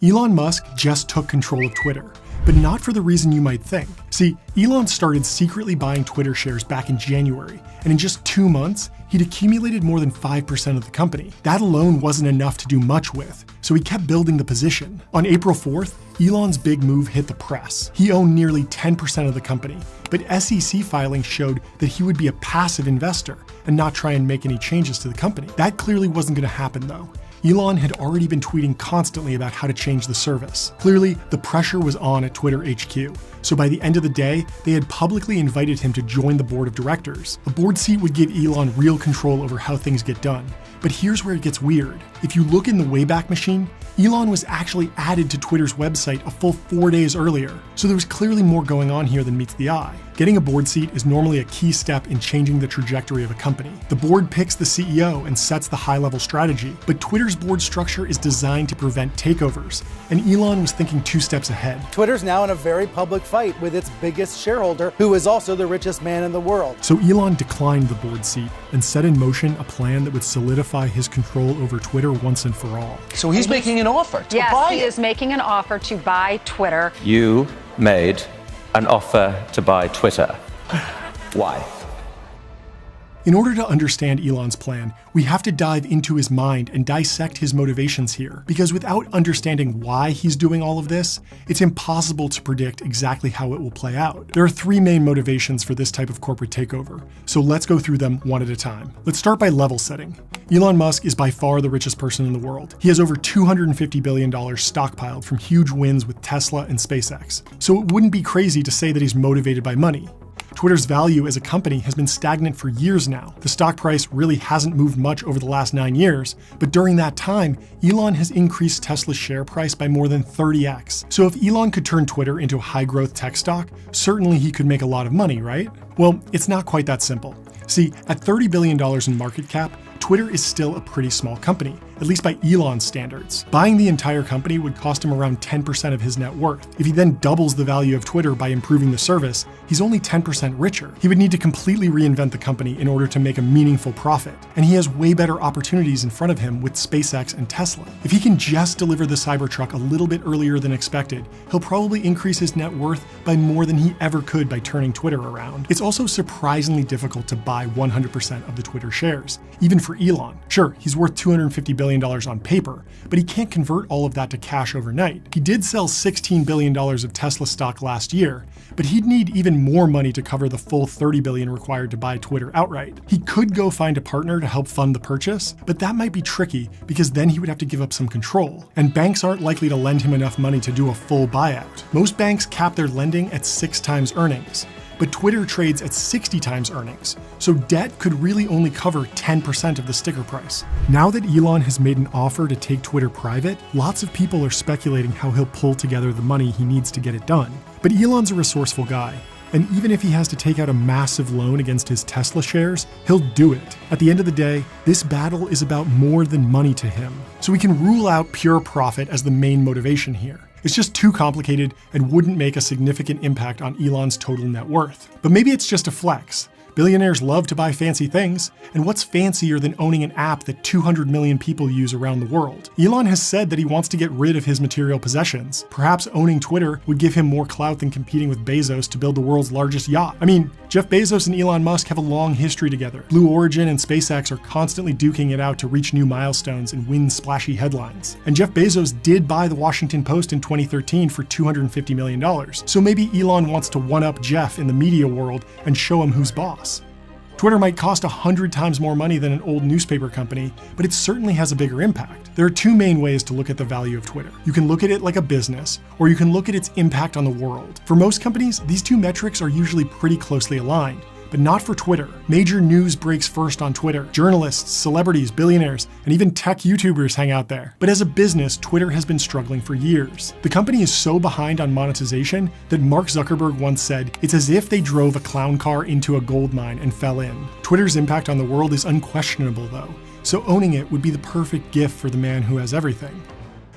Elon Musk just took control of Twitter, but not for the reason you might think. See, Elon started secretly buying Twitter shares back in January, and in just 2 months, he'd accumulated more than 5% of the company. That alone wasn't enough to do much with, so he kept building the position. On April 4th, Elon's big move hit the press. He owned nearly 10% of the company, but SEC filings showed that he would be a passive investor and not try and make any changes to the company. That clearly wasn't going to happen though. Elon had already been tweeting constantly about how to change the service. Clearly, the pressure was on at Twitter HQ, so by the end of the day, they had publicly invited him to join the board of directors. A board seat would give Elon real control over how things get done. But here's where it gets weird. If you look in the Wayback Machine, Elon was actually added to Twitter's website a full 4 days earlier, so there was clearly more going on here than meets the eye. Getting a board seat is normally a key step in changing the trajectory of a company. The board picks the CEO and sets the high-level strategy, but Twitter's board structure is designed to prevent takeovers, and Elon was thinking 2 steps ahead. Twitter's now in a very public fight with its biggest shareholder, who is also the richest man in the world. So Elon declined the board seat and set in motion a plan that would solidify his control over Twitter once and for all. So he's making an offer to buy it. Yes, he is making an offer to buy Twitter. You made an offer to buy Twitter. Why? In order to understand Elon's plan, we have to dive into his mind and dissect his motivations here, because without understanding why he's doing all of this, it's impossible to predict exactly how it will play out. There are 3 main motivations for this type of corporate takeover, so let's go through them one at a time. Let's start by level setting. Elon Musk is by far the richest person in the world. He has over $250 billion stockpiled from huge wins with Tesla and SpaceX, so it wouldn't be crazy to say that he's motivated by money. Twitter's value as a company has been stagnant for years now. The stock price really hasn't moved much over the last 9 years, but during that time, Elon has increased Tesla's share price by more than 30x. So if Elon could turn Twitter into a high-growth tech stock, certainly he could make a lot of money, right? Well, it's not quite that simple. See, at $30 billion in market cap, Twitter is still a pretty small company, at least by Elon's standards. Buying the entire company would cost him around 10% of his net worth. If he then doubles the value of Twitter by improving the service, he's only 10% richer. He would need to completely reinvent the company in order to make a meaningful profit. And he has way better opportunities in front of him with SpaceX and Tesla. If he can just deliver the Cybertruck a little bit earlier than expected, he'll probably increase his net worth by more than he ever could by turning Twitter around. It's also surprisingly difficult to buy 100% of the Twitter shares, even for Elon. Sure, he's worth $250 billion on paper, but he can't convert all of that to cash overnight. He did sell $16 billion of Tesla stock last year, but he'd need even more money to cover the full $30 billion required to buy Twitter outright. He could go find a partner to help fund the purchase, but that might be tricky because then he would have to give up some control, and banks aren't likely to lend him enough money to do a full buyout. Most banks cap their lending at 6 times earnings, but Twitter trades at 60 times earnings, so debt could really only cover 10% of the sticker price. Now that Elon has made an offer to take Twitter private, lots of people are speculating how he'll pull together the money he needs to get it done. But Elon's a resourceful guy, and even if he has to take out a massive loan against his Tesla shares, he'll do it. At the end of the day, this battle is about more than money to him, so we can rule out pure profit as the main motivation here. It's just too complicated and wouldn't make a significant impact on Elon's total net worth. But maybe it's just a flex. Billionaires love to buy fancy things, and what's fancier than owning an app that 200 million people use around the world? Elon has said that he wants to get rid of his material possessions. Perhaps owning Twitter would give him more clout than competing with Bezos to build the world's largest yacht. I mean, Jeff Bezos and Elon Musk have a long history together. Blue Origin and SpaceX are constantly duking it out to reach new milestones and win splashy headlines. And Jeff Bezos did buy the Washington Post in 2013 for $250 million. So maybe Elon wants to one-up Jeff in the media world and show him who's boss. Twitter might cost 100 times more money than an old newspaper company, but it certainly has a bigger impact. There are 2 main ways to look at the value of Twitter. You can look at it like a business, or you can look at its impact on the world. For most companies, these 2 metrics are usually pretty closely aligned, but not for Twitter. Major news breaks first on Twitter. Journalists, celebrities, billionaires, and even tech YouTubers hang out there. But as a business, Twitter has been struggling for years. The company is so behind on monetization that Mark Zuckerberg once said, "It's as if they drove a clown car into a gold mine and fell in." Twitter's impact on the world is unquestionable though, so owning it would be the perfect gift for the man who has everything.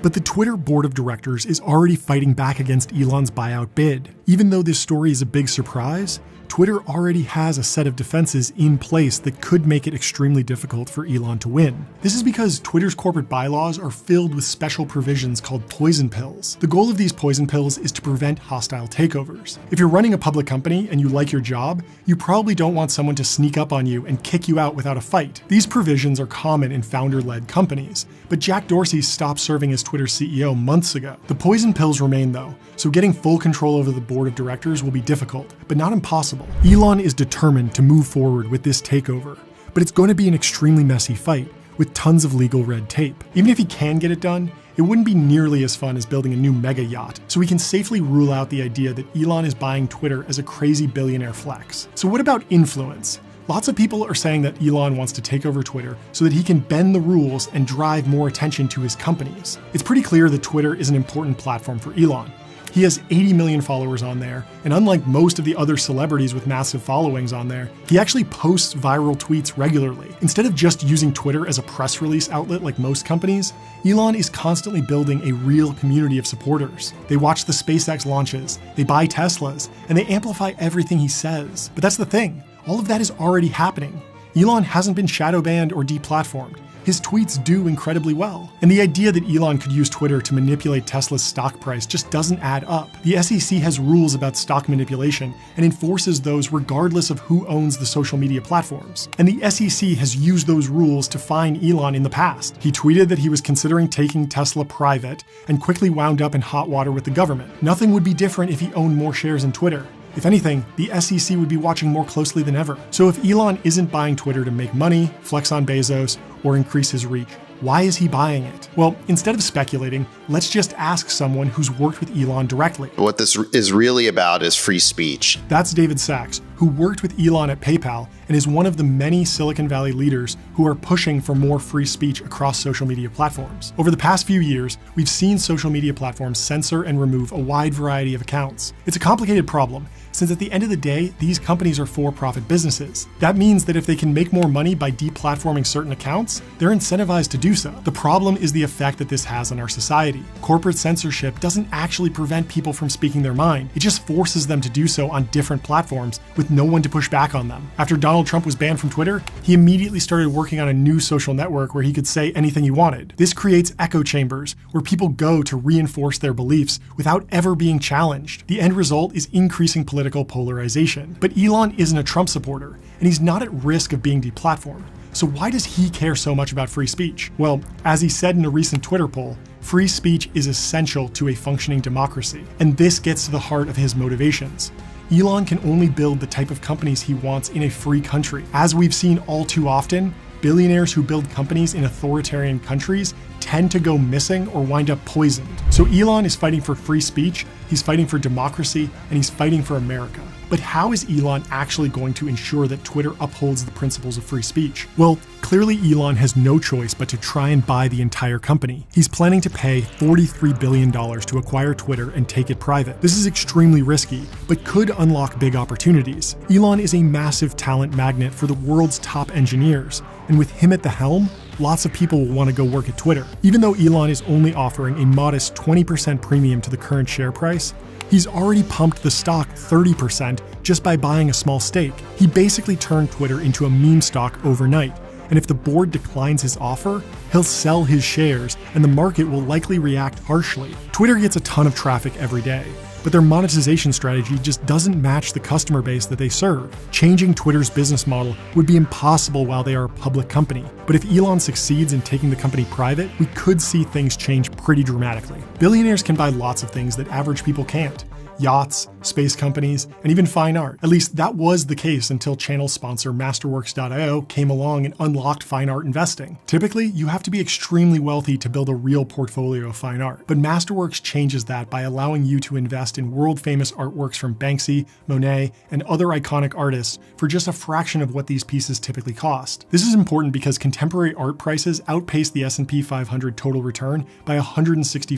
But the Twitter board of directors is already fighting back against Elon's buyout bid. Even though this story is a big surprise, Twitter already has a set of defenses in place that could make it extremely difficult for Elon to win. This is because Twitter's corporate bylaws are filled with special provisions called poison pills. The goal of these poison pills is to prevent hostile takeovers. If you're running a public company and you like your job, you probably don't want someone to sneak up on you and kick you out without a fight. These provisions are common in founder-led companies, but Jack Dorsey stopped serving as Twitter's CEO months ago. The poison pills remain though, so getting full control over the board of directors will be difficult, but not impossible. Elon is determined to move forward with this takeover, but it's going to be an extremely messy fight with tons of legal red tape. Even if he can get it done, it wouldn't be nearly as fun as building a new mega yacht, so we can safely rule out the idea that Elon is buying Twitter as a crazy billionaire flex. So what about influence? Lots of people are saying that Elon wants to take over Twitter so that he can bend the rules and drive more attention to his companies. It's pretty clear that Twitter is an important platform for Elon. He has 80 million followers on there, and unlike most of the other celebrities with massive followings on there, he actually posts viral tweets regularly. Instead of just using Twitter as a press release outlet like most companies, Elon is constantly building a real community of supporters. They watch the SpaceX launches, they buy Teslas, and they amplify everything he says. But that's the thing, all of that is already happening. Elon hasn't been shadow banned or deplatformed. His tweets do incredibly well. And the idea that Elon could use Twitter to manipulate Tesla's stock price just doesn't add up. The SEC has rules about stock manipulation and enforces those regardless of who owns the social media platforms. And the SEC has used those rules to fine Elon in the past. He tweeted that he was considering taking Tesla private and quickly wound up in hot water with the government. Nothing would be different if he owned more shares in Twitter. If anything, the SEC would be watching more closely than ever. So if Elon isn't buying Twitter to make money, flex on Bezos, or increase his reach, why is he buying it? Well, instead of speculating, let's just ask someone who's worked with Elon directly. What this is really about is free speech. That's David Sachs, who worked with Elon at PayPal and is one of the many Silicon Valley leaders who are pushing for more free speech across social media platforms. Over the past few years, we've seen social media platforms censor and remove a wide variety of accounts. It's a complicated problem, since at the end of the day, these companies are for-profit businesses. That means that if they can make more money by deplatforming certain accounts, they're incentivized to do so. The problem is the effect that this has on our society. Corporate censorship doesn't actually prevent people from speaking their mind. It just forces them to do so on different platforms with no one to push back on them. After Donald Trump was banned from Twitter, he immediately started working on a new social network where he could say anything he wanted. This creates echo chambers where people go to reinforce their beliefs without ever being challenged. The end result is increasing political polarization. But Elon isn't a Trump supporter, and he's not at risk of being deplatformed. So why does he care so much about free speech? Well, as he said in a recent Twitter poll, free speech is essential to a functioning democracy. And this gets to the heart of his motivations. Elon can only build the type of companies he wants in a free country. As we've seen all too often, billionaires who build companies in authoritarian countries tend to go missing or wind up poisoned. So Elon is fighting for free speech, he's fighting for democracy, and he's fighting for America. But how is Elon actually going to ensure that Twitter upholds the principles of free speech? Well, clearly Elon has no choice but to try and buy the entire company. He's planning to pay $43 billion to acquire Twitter and take it private. This is extremely risky, but could unlock big opportunities. Elon is a massive talent magnet for the world's top engineers, and with him at the helm, lots of people will want to go work at Twitter. Even though Elon is only offering a modest 20% premium to the current share price, he's already pumped the stock 30% just by buying a small stake. He basically turned Twitter into a meme stock overnight, and if the board declines his offer, he'll sell his shares and the market will likely react harshly. Twitter gets a ton of traffic every day, but their monetization strategy just doesn't match the customer base that they serve. Changing Twitter's business model would be impossible while they are a public company. But if Elon succeeds in taking the company private, we could see things change pretty dramatically. Billionaires can buy lots of things that average people can't. Yachts, space companies, and even fine art. At least that was the case until channel sponsor Masterworks.io came along and unlocked fine art investing. Typically, you have to be extremely wealthy to build a real portfolio of fine art, but Masterworks changes that by allowing you to invest in world-famous artworks from Banksy, Monet, and other iconic artists for just a fraction of what these pieces typically cost. This is important because contemporary art prices outpaced the S&P 500 total return by 164%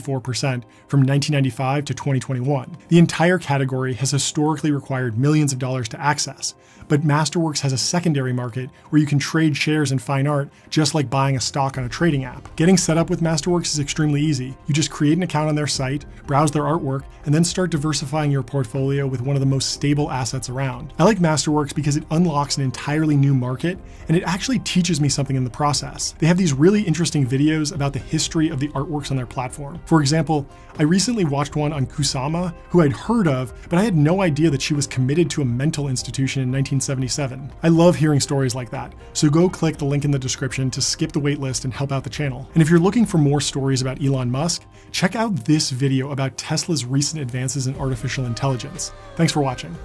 from 1995 to 2021. The entire category has historically required millions of dollars to access, but Masterworks has a secondary market where you can trade shares in fine art just like buying a stock on a trading app. Getting set up with Masterworks is extremely easy. You just create an account on their site, browse their artwork, and then start diversifying your portfolio with one of the most stable assets around. I like Masterworks because it unlocks an entirely new market, and it actually teaches me something in the process. They have these really interesting videos about the history of the artworks on their platform. For example, I recently watched one on Kusama, who I'd heard of, but I had no idea that she was committed to a mental institution in 1977. I love hearing stories like that, so go click the link in the description to skip the waitlist and help out the channel. And if you're looking for more stories about Elon Musk, check out this video about Tesla's recent advances in artificial intelligence. Thanks for watching.